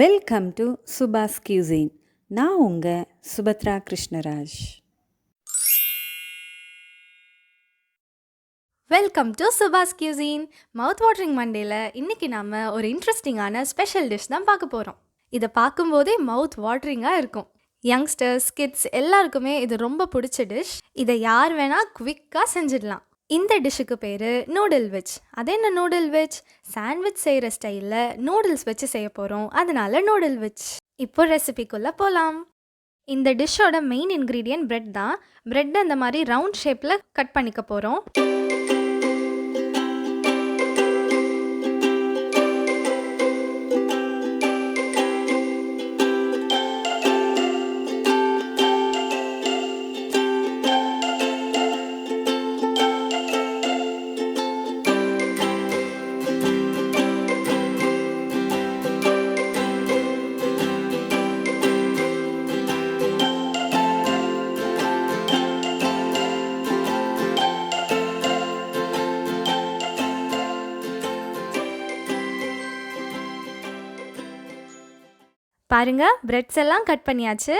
Welcome to சுபாஸ் Cuisine. நான் உங்கள் சுபத்ரா கிருஷ்ணராஜ். வெல்கம் டு சுபாஸ் Cuisine. மவுத் வாட்டரிங் மண்டேல இன்னைக்கு நாம ஒரு இன்ட்ரெஸ்டிங்கான ஸ்பெஷல் டிஷ் தான் பார்க்க போகிறோம். இதை பார்க்கும்போதே மவுத் வாட்டரிங்காக இருக்கும். யங்ஸ்டர்ஸ், கிட்ஸ் எல்லாருக்குமே இது ரொம்ப பிடிச்ச டிஷ். இதை யார் வேணால் குவிக்காக செஞ்சிடலாம். இந்த டிஷ்ஷுக்கு பேர் நூடுல் விச். அது என்ன நூடுல் விச்? சாண்ட்விச் செய்கிற ஸ்டைலில் நூடுல்ஸ் வச்சு செய்ய போகிறோம், அதனால நூடுல் விச். இப்போ ரெசிபிக்குள்ளே போகலாம். இந்த டிஷ்ஷோட மெயின் இன்க்ரீடியன்ட் பிரெட் தான். பிரெட் அந்த மாதிரி ரவுண்ட் ஷேப்பில் கட் பண்ணிக்க போகிறோம். பாருங்கள், பிரெட்ஸ் எல்லாம் கட் பண்ணியாச்சு.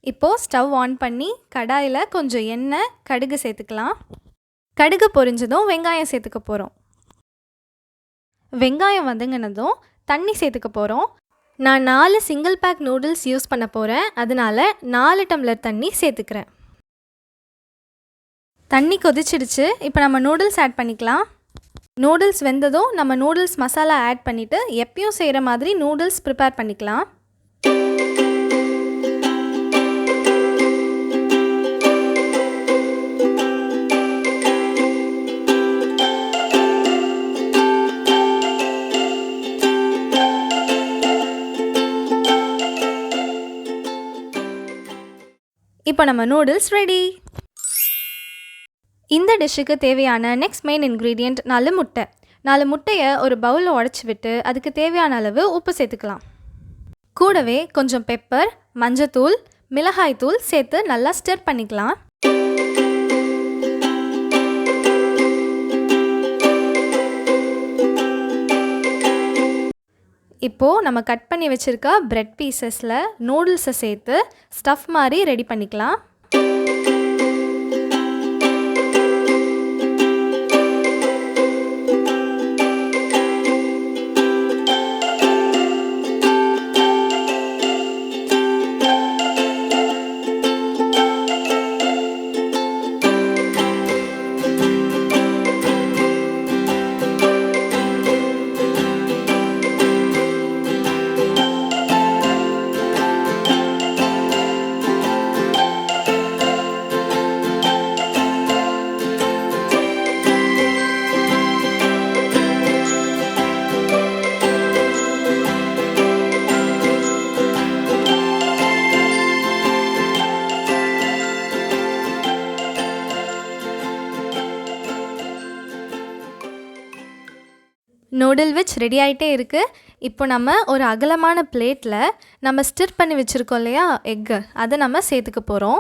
இப்போது ஸ்டவ் ஆன் பண்ணி கடாயில் கொஞ்சம் எண்ணெய், கடுகு சேர்த்துக்கலாம். கடுகு பொரிஞ்சதும் வெங்காயம் சேர்த்துக்க போகிறோம். வெங்காயம் வதங்கினதும் தண்ணி சேர்த்துக்க போகிறோம். நான் 4 சிங்கிள் பேக் நூடுல்ஸ் யூஸ் பண்ண போகிறேன், அதனால் 4 டம்ளர் தண்ணி சேர்த்துக்கிறேன். தண்ணி கொதிச்சிடுச்சு. இப்போ நம்ம நூடுல்ஸ் ஆட் பண்ணிக்கலாம். நூடுல்ஸ் வெந்ததும் நம்ம நூடுல்ஸ் மசாலா ஆட் பண்ணிவிட்டு எப்பயும் செய்கிற மாதிரி நூடுல்ஸ் ப்ரிப்பேர் பண்ணிக்கலாம். இப்போ நம்ம நூடுல்ஸ் ரெடி. இந்த டிஷ்ஷுக்கு தேவையான நெக்ஸ்ட் மெயின் இன்க்ரீடியண்ட் 4 முட்டை. 4 முட்டையை ஒரு பவுலில் உடச்சி விட்டு அதுக்கு தேவையான அளவு உப்பு சேர்த்துக்கலாம். கூடவே கொஞ்சம் பெப்பர், மஞ்சத்தூள், மிளகாய்த்தூள் சேர்த்து நல்லா ஸ்டிர் பண்ணிக்கலாம். இப்போது நம்ம கட் பண்ணி வச்சுருக்க பிரெட் பீசஸில் நூடுல்ஸை சேர்த்து ஸ்டஃப் மாதிரி ரெடி பண்ணிக்கலாம். நூடுல் விச் ரெடி ஆகிட்டே இருக்குது. இப்போ நம்ம ஒரு அகலமான பிளேட்டில் நம்ம ஸ்டிர் பண்ணி வச்சுருக்கோம் இல்லையா எக்கு, அதை நம்ம சேர்த்துக்க போகிறோம்.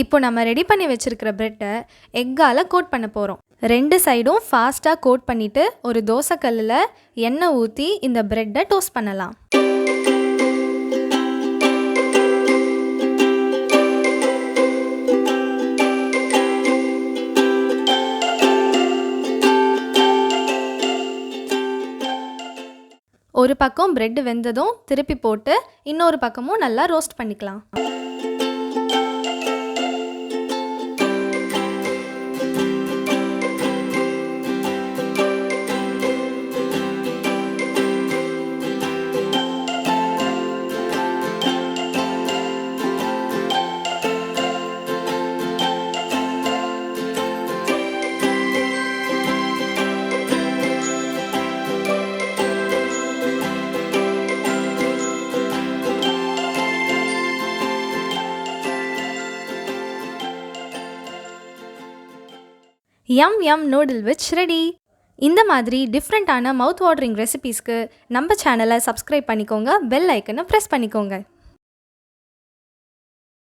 இப்போ நம்ம ரெடி பண்ணி வச்சுருக்கிற ப்ரெட்டை எக்கால் கோட் பண்ண போகிறோம். 2 சைடும் ஃபாஸ்ட்டாக கோட் பண்ணிவிட்டு ஒரு தோசைக்கல்லில் எண்ணெய் ஊற்றி இந்த ப்ரெட்டை டோஸ்ட் பண்ணலாம். ஒரு பக்கம் பிரெட் வெந்ததும் திருப்பி போட்டு இன்னொரு பக்கமும் நல்லா ரோஸ்ட் பண்ணிக்கலாம். யம் யம் நூடுல் விச் ரெடி. இந்த மாதிரி டிஃப்ரெண்ட்டான மவுத் வாட்டரிங் ரெசிபீஸ்க்கு நம்ம சேனலை சப்ஸ்கிரைப் பண்ணிக்கோங்க, பெல் ஐக்கனை ப்ரெஸ் பண்ணிக்கோங்க.